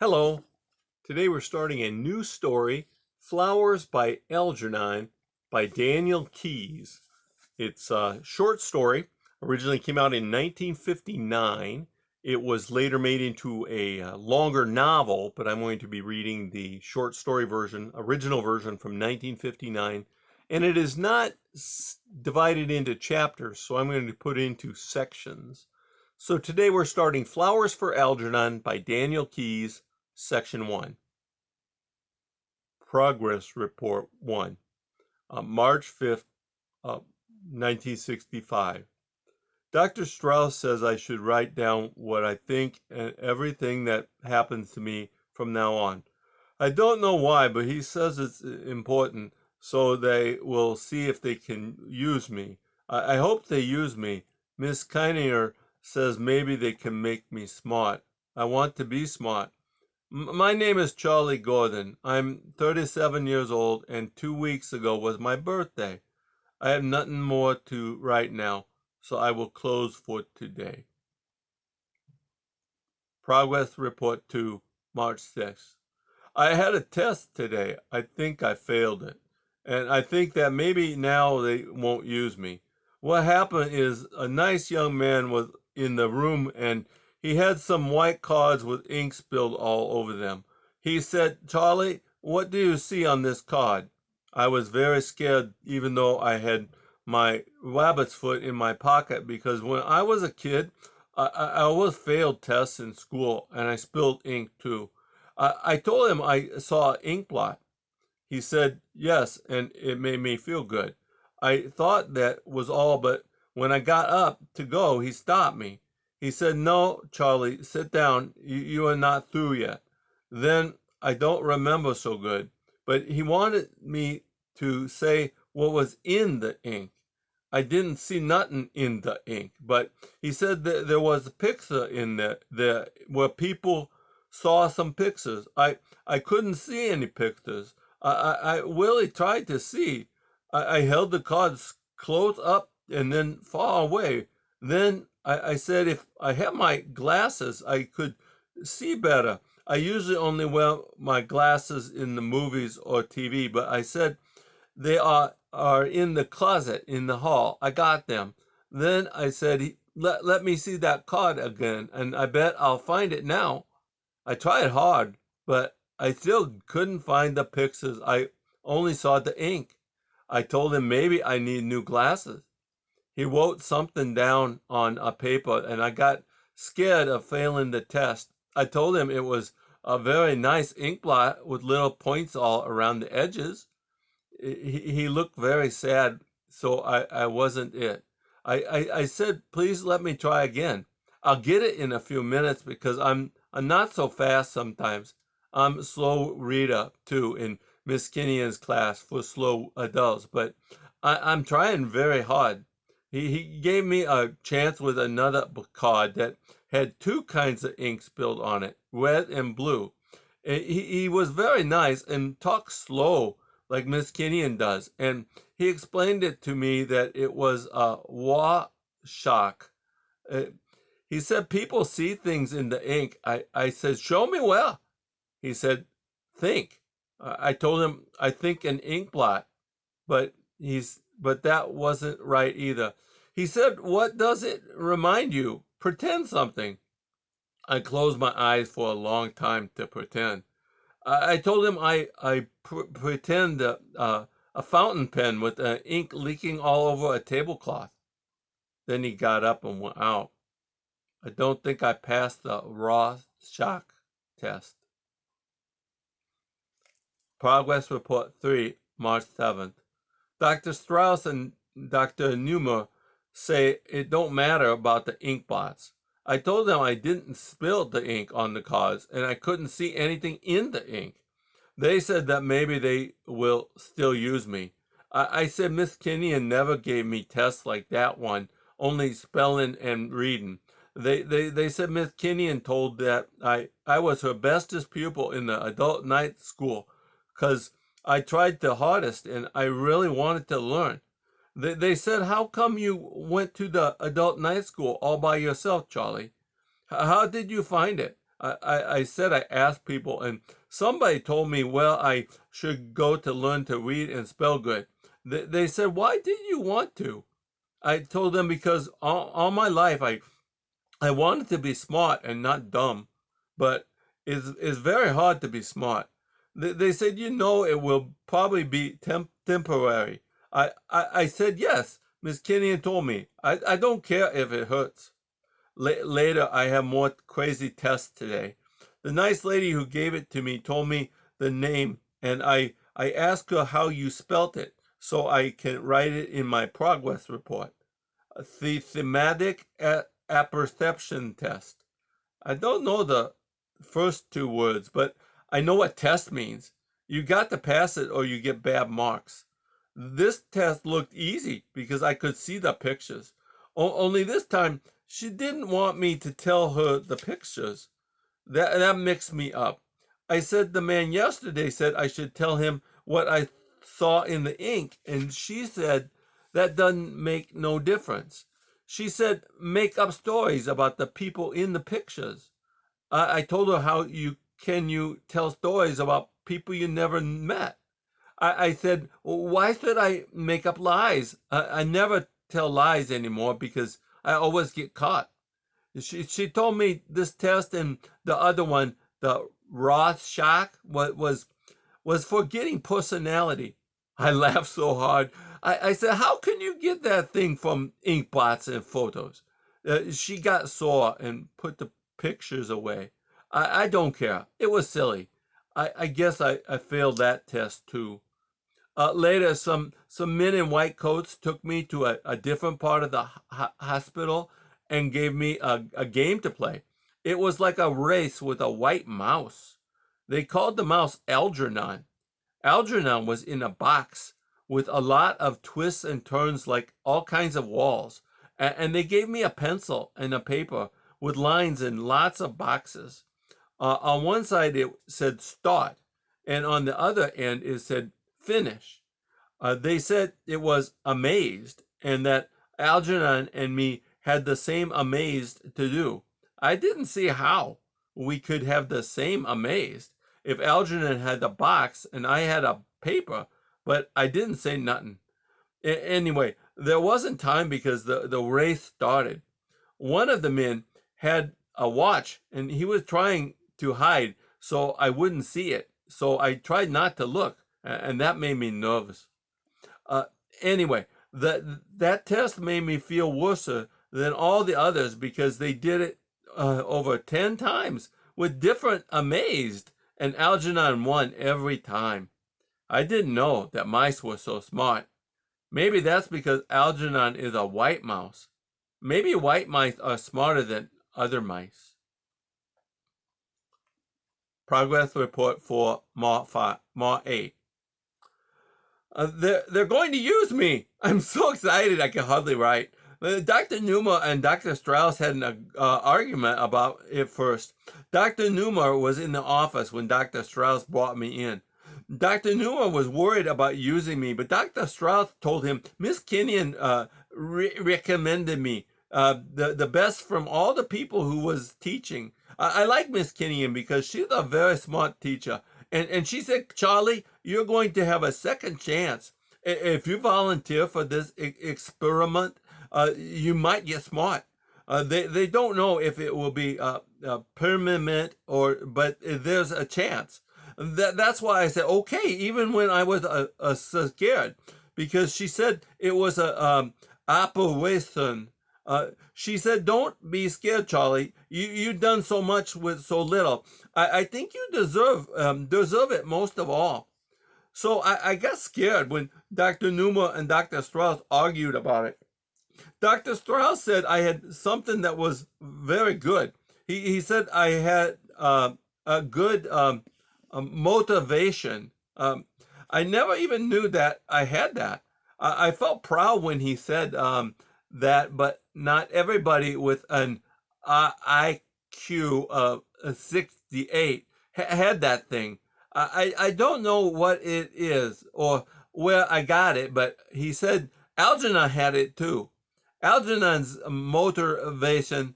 Hello. Today we're starting a new story, Flowers by Algernon by Daniel Keyes. It's a short story. Originally came out in 1959. It was later made into a longer novel, but I'm going to be reading the short story version, original version from 1959. And it is not divided into chapters, so I'm going to put it into sections. So today we're starting Flowers for Algernon by Daniel Keyes, Section 1. Progress Report 1, March 5th, 1965. Dr. Strauss says I should write down what I think and everything that happens to me from now on. I don't know why, but he says it's important, so they will see if they can use me. I hope they use me. Miss Kininger says maybe they can make me smart. I want to be smart. My name is Charlie Gordon. I'm 37 years old, and 2 weeks ago was my birthday. I have nothing more to write now, so I will close for today. Progress Report 2, March 6th. I had a test today. I think I failed it, and I think that maybe now they won't use me. What happened is a nice young man was in the room, and he had some white cards with ink spilled all over them. He said, "Charlie, what do you see on this card?" I was very scared, even though I had my rabbit's foot in my pocket, because when I was a kid, I always failed tests in school, and I spilled ink too. I told him I saw an ink blot. He said yes, and it made me feel good. I thought that was all, but when I got up to go, he stopped me. He said, "No, Charlie, sit down. You are not through yet." Then I don't remember so good, but he wanted me to say what was in the ink. I didn't see nothing in the ink, but he said that there was a picture in there where people saw some pictures. I couldn't see any pictures. I really tried to see. I held the cards close up and then far away. Then I said if I had my glasses, I could see better. I usually only wear my glasses in the movies or TV, but I said they are in the closet in the hall. I got them. Then I said, let me see that card again, and I bet I'll find it now. I tried hard, but I still couldn't find the pictures. I only saw the ink. I told him maybe I need new glasses. He wrote something down on a paper, and I got scared of failing the test. I told him it was a very nice ink blot with little points all around the edges. He looked very sad, so I wasn't it. I said, please let me try again. I'll get it in a few minutes because I'm not so fast sometimes. I'm a slow reader, too, in Miss Kinnear's class for slow adults, but I'm trying very hard. He gave me a chance with another card that had two kinds of ink spilled on it, red and blue. He was very nice and talked slow like Miss Kinnear does, and he explained it to me that it was a Rorschach. He said people see things in the ink. I said, show me where. He said, think. I told him I think an ink blot, but that wasn't right either. He said, what does it remind you? Pretend something. I closed my eyes for a long time to pretend. I told him I pretend a fountain pen with ink leaking all over a tablecloth. Then he got up and went out. I don't think I passed the Rorschach test. Progress Report 3, March 7th. Dr. Strauss and Dr. Neumer say it don't matter about the ink blots. I told them I didn't spill the ink on the cards and I couldn't see anything in the ink. They said that maybe they will still use me. I said Miss Kinnear never gave me tests like that one, only spelling and reading. They said Miss Kinnear told that I was her bestest pupil in the adult night school because I tried the hardest and I really wanted to learn. They said, how come you went to the adult night school all by yourself, Charlie? How did you find it? I said I asked people, and somebody told me, well, I should go to learn to read and spell good. They said, why did you want to? I told them because all my life I wanted to be smart and not dumb, but it's very hard to be smart. They said, it will probably be temporary. I said, yes. Miss Kenyon told me, I don't care if it hurts. Later, I have more crazy tests today. The nice lady who gave it to me told me the name, and I asked her how you spelt it so I can write it in my progress report. The thematic apperception test. I don't know the first two words, but I know what test means. You got to pass it or you get bad marks. This test looked easy because I could see the pictures. Only this time, she didn't want me to tell her the pictures. That mixed me up. I said the man yesterday said I should tell him what I saw in the ink, and she said that doesn't make no difference. She said make up stories about the people in the pictures. I told her how you tell stories about people you never met. I said, why should I make up lies? I never tell lies anymore because I always get caught. She told me this test and the other one, the Rorschach, was for getting personality. I laughed so hard. I said, how can you get that thing from ink blots and photos? She got sore and put the pictures away. I don't care. It was silly. I guess I failed that test too. Later, some men in white coats took me to a different part of the hospital and gave me a game to play. It was like a race with a white mouse. They called the mouse Algernon. Algernon was in a box with a lot of twists and turns like all kinds of walls. And they gave me a pencil and a paper with lines in lots of boxes. On one side it said start, and on the other end it said finish. They said it was amazed, and that Algernon and me had the same amazed to do. I didn't see how we could have the same amazed if Algernon had the box and I had a paper, but I didn't say nothing. Anyway, there wasn't time because the race started. One of the men had a watch and he was trying to hide so I wouldn't see it. So I tried not to look, and that made me nervous. Uh, anyway, that test made me feel worse than all the others because they did it over 10 times with different amazed, and Algernon won every time. I didn't know that mice were so smart. Maybe that's because Algernon is a white mouse. Maybe white mice are smarter than other mice. Progress report for Ma 8. They're going to use me. I'm so excited I can hardly write. Dr. Numa and Dr. Strauss had an argument about it first. Dr. Numa was in the office when Dr. Strauss brought me in. Dr. Numa was worried about using me, but Dr. Strauss told him Miss Kenyon recommended me, the best from all the people who was teaching. I like Miss Kenyon because she's a very smart teacher. And she said, Charlie, you're going to have a second chance. If you volunteer for this experiment, you might get smart. They don't know if it will be permanent but there's a chance. That's why I said, okay, even when I was scared, because she said it was a operation. She said, don't be scared, Charlie. You've done so much with so little. I think you deserve it most of all. So I got scared when Dr. Numa and Dr. Strauss argued about it. Dr. Strauss said I had something that was very good. He said I had a good motivation. I never even knew that I had that. I felt proud when he said that, but not everybody with an IQ of 68 had that thing. I don't know what it is or where I got it, but he said Algernon had it too. Algernon's motivation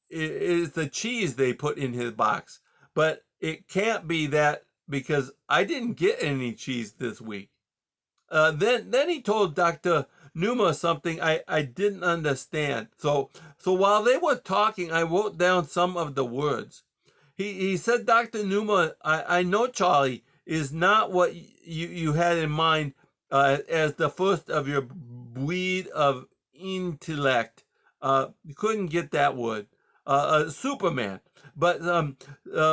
is the cheese they put in his box. But it can't be that because I didn't get any cheese this week. Then he told Dr. Numa something I didn't understand. So while they were talking, I wrote down some of the words. He said, Dr. Numa, I know Charlie is not what you had in mind as the first of your breed of intellect. You couldn't get that word. Superman. But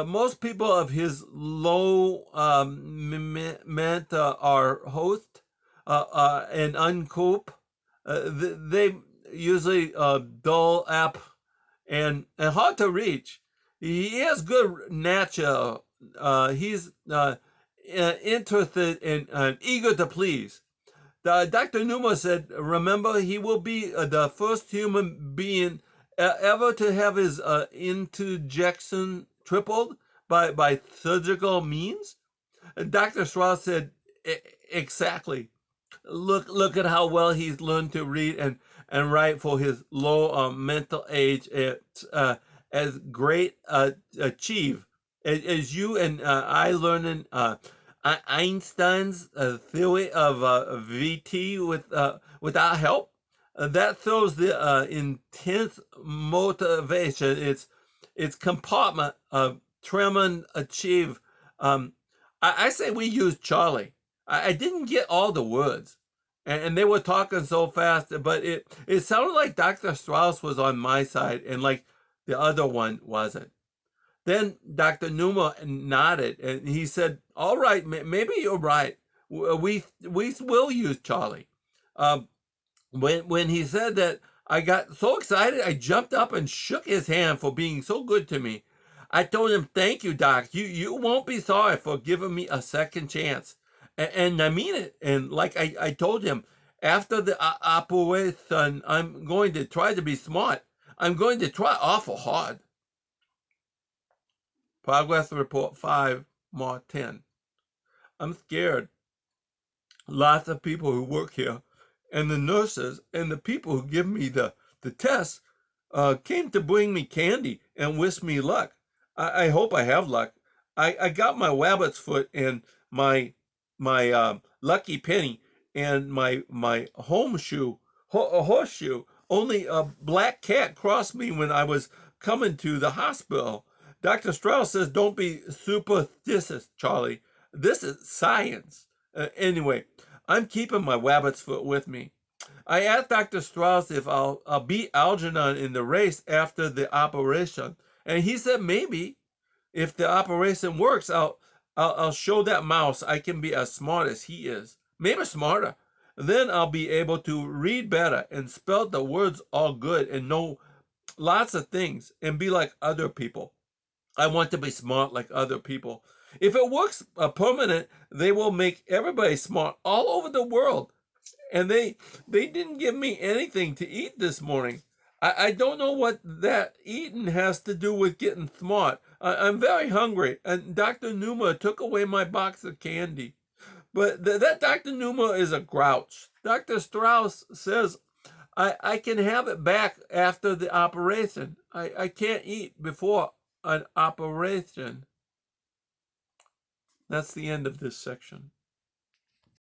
most people of his low meant are host and uncoop. They usually dull app and hard to reach. He has good nature. He's interested and eager to please. Dr. Numa said, remember, he will be the first human being ever to have his interjection tripled by surgical means. And Dr. Strauss said, exactly. Look at how well he's learned to read and write for his low mental age. It's as great achieve as you and I learning Einstein's theory of VT without help. That shows the intense motivation. It's compartment of Tremont achieve. I say we use Charlie. I didn't get all the words, and they were talking so fast, but it sounded like Dr. Strauss was on my side, and like the other one wasn't. Then Dr. Numa nodded, and he said, "All right, maybe you're right. We will use Charlie." When he said that, I got so excited I jumped up and shook his hand for being so good to me. I told him, "Thank you, Doc. You won't be sorry for giving me a second chance." And I mean it. And like I told him, after the operation, I'm going to try to be smart. I'm going to try awful hard. Progress report 5, Mark 10. I'm scared. Lots of people who work here, and the nurses, and the people who give me the tests, came to bring me candy and wish me luck. I hope I have luck. I got my rabbit's foot and my lucky penny and my horseshoe. Only a black cat crossed me when I was coming to the hospital. Dr. Strauss says, don't be superstitious, Charlie. This is science. Anyway, I'm keeping my rabbit's foot with me. I asked Dr. Strauss if I'll beat Algernon in the race after the operation, and he said maybe. If the operation works, I'll show that mouse I can be as smart as he is, maybe smarter. Then I'll be able to read better and spell the words all good and know lots of things and be like other people. I want to be smart like other people. If it works permanent, they will make everybody smart all over the world. And they didn't give me anything to eat this morning. I don't know what that eating has to do with getting smart. I'm very hungry, and Dr. Numa took away my box of candy. But that Dr. Numa is a grouch. Dr. Strauss says I can have it back after the operation. I can't eat before an operation. That's the end of this section.